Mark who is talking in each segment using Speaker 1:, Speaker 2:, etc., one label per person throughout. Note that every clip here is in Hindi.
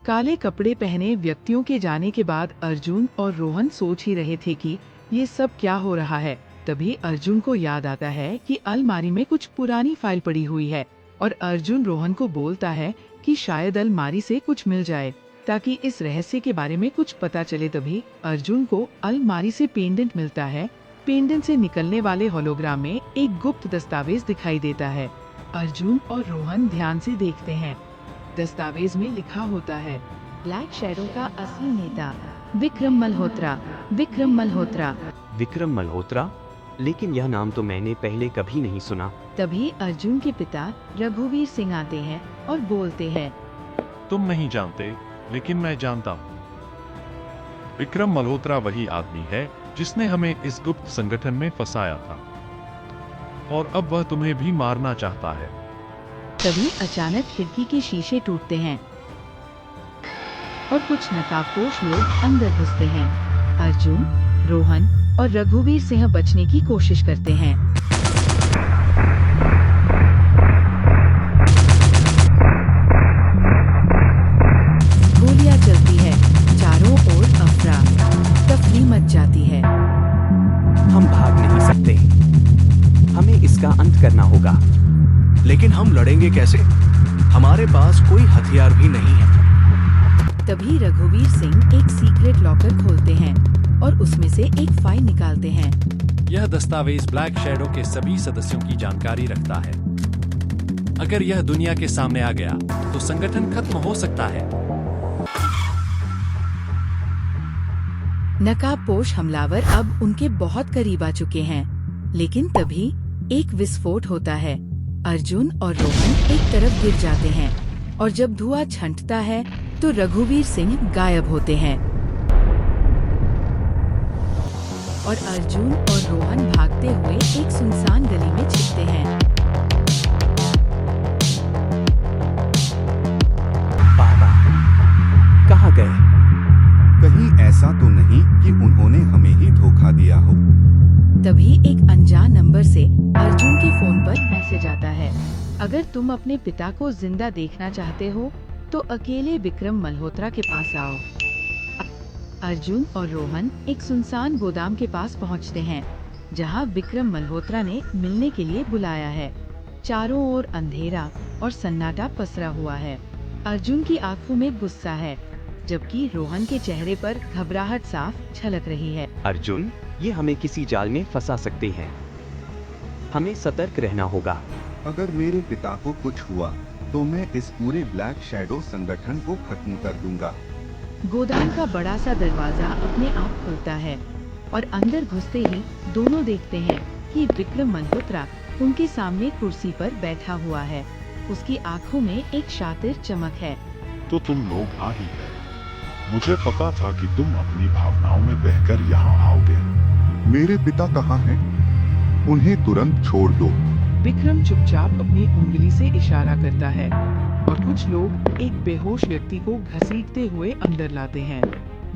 Speaker 1: काले कपड़े पहने व्यक्तियों के जाने के बाद अर्जुन और रोहन सोच ही रहे थे कि ये सब क्या हो रहा है। तभी अर्जुन को याद आता है कि अलमारी में कुछ पुरानी फाइल पड़ी हुई है और अर्जुन रोहन को बोलता है कि शायद अलमारी से कुछ मिल जाए ताकि इस रहस्य के बारे में कुछ पता चले। तभी अर्जुन को अलमारी से पेंडेंट मिलता है। पेंडेंट से निकलने वाले होलोग्राम में एक गुप्त दस्तावेज दिखाई देता है। अर्जुन और रोहन ध्यान से देखते हैं। दस्तावेज में लिखा होता है, ब्लैक शैडो का असली नेता विक्रम मल्होत्रा। विक्रम मल्होत्रा।
Speaker 2: विक्रम मल्होत्रा? लेकिन यह नाम तो मैंने पहले कभी नहीं सुना।
Speaker 1: तभी अर्जुन के पिता रघुवीर सिंह आते हैं और बोलते हैं,
Speaker 3: तुम नहीं जानते, लेकिन मैं जानता हूँ। विक्रम मल्होत्रा वही आदमी है जिसने हमें इस गुप्त संगठन में फंसाया था और अब वह तुम्हें भी मारना चाहता है।
Speaker 1: तभी अचानक खिड़की के शीशे टूटते हैं और कुछ नकाबपोश लोग अंदर घुसते हैं। अर्जुन, रोहन और रघुवीर सिंह बचने की कोशिश करते हैं। गोलियां चलती है, चारों ओर अफरा तफरी मच जाती है।
Speaker 2: हम भाग नहीं सकते, हमें इसका अंत करना होगा।
Speaker 4: लेकिन हम लड़ेंगे कैसे? हमारे पास कोई हथियार भी नहीं है।
Speaker 1: तभी रघुवीर सिंह एक सीक्रेट लॉकर खोलते हैं और उसमें से एक फाइल निकालते हैं।
Speaker 5: यह दस्तावेज ब्लैक शैडो के सभी सदस्यों की जानकारी रखता है। अगर यह दुनिया के सामने आ गया तो संगठन खत्म हो सकता है।
Speaker 1: नकाबपोश हमलावर अब उनके बहुत करीब आ चुके हैं, लेकिन तभी एक विस्फोट होता है। अर्जुन और रोहन एक तरफ गिर जाते हैं और जब धुआं छंटता है तो रघुवीर सिंह गायब होते हैं और अर्जुन और रोहन भागते हुए एक सुनसान गली में छिपते हैं।
Speaker 2: बाबा, कहाँ गए?
Speaker 6: कहीं ऐसा तो नहीं कि उन्होंने हमें ही धोखा दिया हो।
Speaker 1: तभी एक अनजान नंबर से अर्जुन के फोन पर मैसेज आता है, अगर तुम अपने पिता को जिंदा देखना चाहते हो तो अकेले विक्रम मल्होत्रा के पास आओ। अर्जुन और रोहन एक सुनसान गोदाम के पास पहुंचते हैं, जहां विक्रम मल्होत्रा ने मिलने के लिए बुलाया है। चारों ओर अंधेरा और सन्नाटा पसरा हुआ है। अर्जुन की आंखों में गुस्सा है, जबकि रोहन के चेहरे पर घबराहट साफ झलक रही है।
Speaker 2: अर्जुन, ये हमें किसी जाल में फंसा सकते हैं। हमें सतर्क रहना होगा।
Speaker 6: अगर मेरे पिता को कुछ हुआ तो मैं इस पूरे ब्लैक शैडो संगठन को खत्म कर दूंगा।
Speaker 1: गोदाम का बड़ा सा दरवाजा अपने आप खुलता है और अंदर घुसते ही दोनों देखते हैं कि विक्रम मल्होत्रा उनके सामने कुर्सी पर बैठा हुआ है। उसकी आंखों में एक शातिर चमक है।
Speaker 3: तो तुम लोग आ ही गए। मुझे पता था कि तुम अपनी भावनाओं में बहकर यहाँ आओगे।
Speaker 6: मेरे पिता कहाँ हैं? उन्हें तुरंत छोड़ दो।
Speaker 1: विक्रम चुपचाप अपनी उंगली से इशारा करता है और कुछ लोग एक बेहोश व्यक्ति को घसीटते हुए अंदर लाते हैं।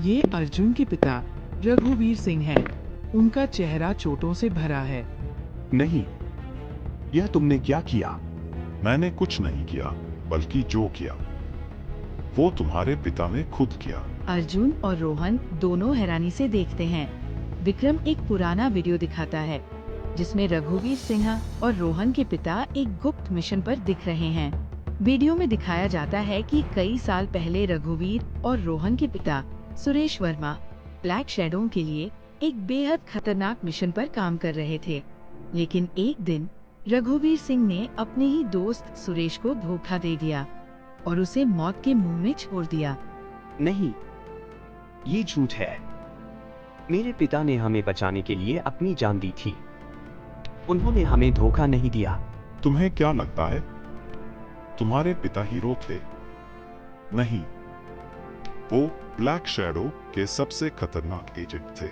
Speaker 1: ये अर्जुन के पिता रघुवीर सिंह हैं। उनका चेहरा चोटों से भरा है।
Speaker 3: नहीं, यह तुमने क्या किया? मैंने कुछ नहीं किया, बल्कि जो किया वो तुम्हारे पिता ने खुद किया।
Speaker 1: अर्जुन और रोहन दोनों हैरानी से देखते हैं। विक्रम एक पुराना वीडियो दिखाता है जिसमें रघुवीर सिंह और रोहन के पिता एक गुप्त मिशन पर दिख रहे हैं। वीडियो में दिखाया जाता है कि कई साल पहले रघुवीर और रोहन के पिता सुरेश वर्मा ब्लैक शैडो के लिए एक बेहद खतरनाक मिशन पर काम कर रहे थे। लेकिन एक दिन रघुवीर सिंह ने अपने ही दोस्त सुरेश को धोखा दे दिया और उसे मौत के मुंह में छोड़ दिया।
Speaker 2: नहीं, ये झूठ है। मेरे पिता ने हमें बचाने के लिए अपनी जान दी थी। उन्होंने हमें धोखा नहीं दिया।
Speaker 3: तुम्हें क्या लगता है तुम्हारे पिता हीरो थे? नहीं, वो ब्लैक शैडो के सबसे खतरनाक एजेंट थे।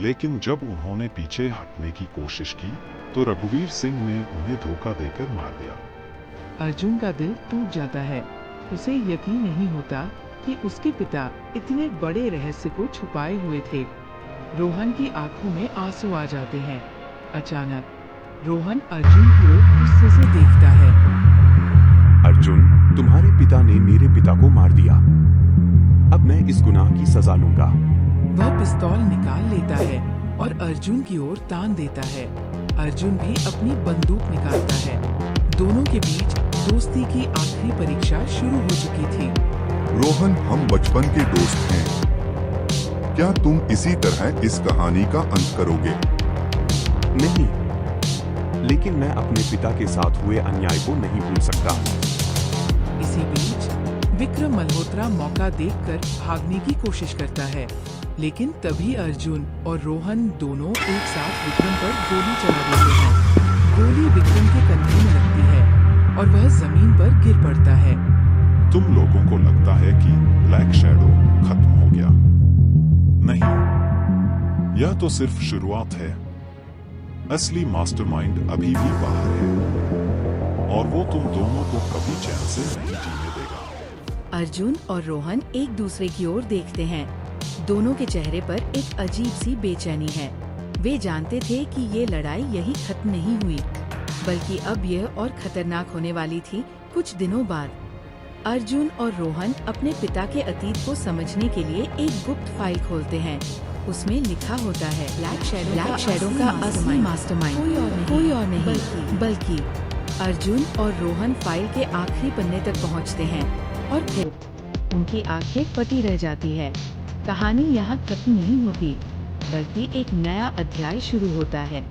Speaker 3: लेकिन जब उन्होंने पीछे हटने की कोशिश की तो रघुवीर सिंह ने उन्हें धोखा देकर मार दिया।
Speaker 1: अर्जुन का दिल टूट जाता है। उसे यकीन नहीं होता कि उसके पिता इतने बड़े रहस्य को छुपाए हुए थे। रोहन की आंखों में आंसू आ जाते हैं। अचानक रोहन अर्जुन की ओर गुस्से से देखता है।
Speaker 6: अर्जुन,
Speaker 3: तुम्हारे पिता ने मेरे पिता को मार दिया। अब मैं इस गुनाह की सजा लूंगा।
Speaker 1: वह पिस्तौल निकाल लेता है और अर्जुन की ओर तान देता है। अर्जुन भी अपनी बंदूक निकालता है। दोनों के बीच दोस्ती की आखिरी परीक्षा शुरू हो चुकी थी।
Speaker 6: रोहन, हम बचपन के दोस्त हैं। क्या तुम इसी तरह इस कहानी का अंत करोगे?
Speaker 3: नहीं, लेकिन मैं अपने पिता के साथ हुए अन्याय को नहीं भूल सकता।
Speaker 1: इसी बीच विक्रम मल्होत्रा मौका देखकर भागने की कोशिश करता है, लेकिन तभी अर्जुन और रोहन दोनों एक साथ विक्रम पर गोली चला देते हैं। गोली विक्रम के कंधे में लगती है और वह जमीन पर गिर पड़ता है।
Speaker 3: तुम लोगों को लगता है कि ब्लैक शैडो खत्म हो गया? नहीं, यह तो सिर्फ शुरुआत है। असली मास्टरमाइंड अभी भी बाहर है और वो तुम दोनों को कभी चैन से नहीं जीने देगा।
Speaker 7: अर्जुन और रोहन एक दूसरे की ओर देखते हैं। दोनों के चेहरे पर एक अजीब सी बेचैनी है। वे जानते थे कि ये लड़ाई यही खत्म नहीं हुई, बल्कि अब यह और खतरनाक होने वाली थी कुछ दिनों बाद। अर्जुन और रोहन अपने पिता के अतीत को समझने के लिए एक गुप्त फाइल खोलते हैं। उसमें लिखा होता है ब्लैक शैडो का असली मास्टरमाइंड कोई और नहीं बल्कि अर्जुन और रोहन फाइल के आखिरी पन्ने तक पहुंचते हैं और फिर उनकी आंखें फटी रह जाती है। कहानी यहाँ खत्म नहीं होती, बल्कि एक नया अध्याय शुरू होता है।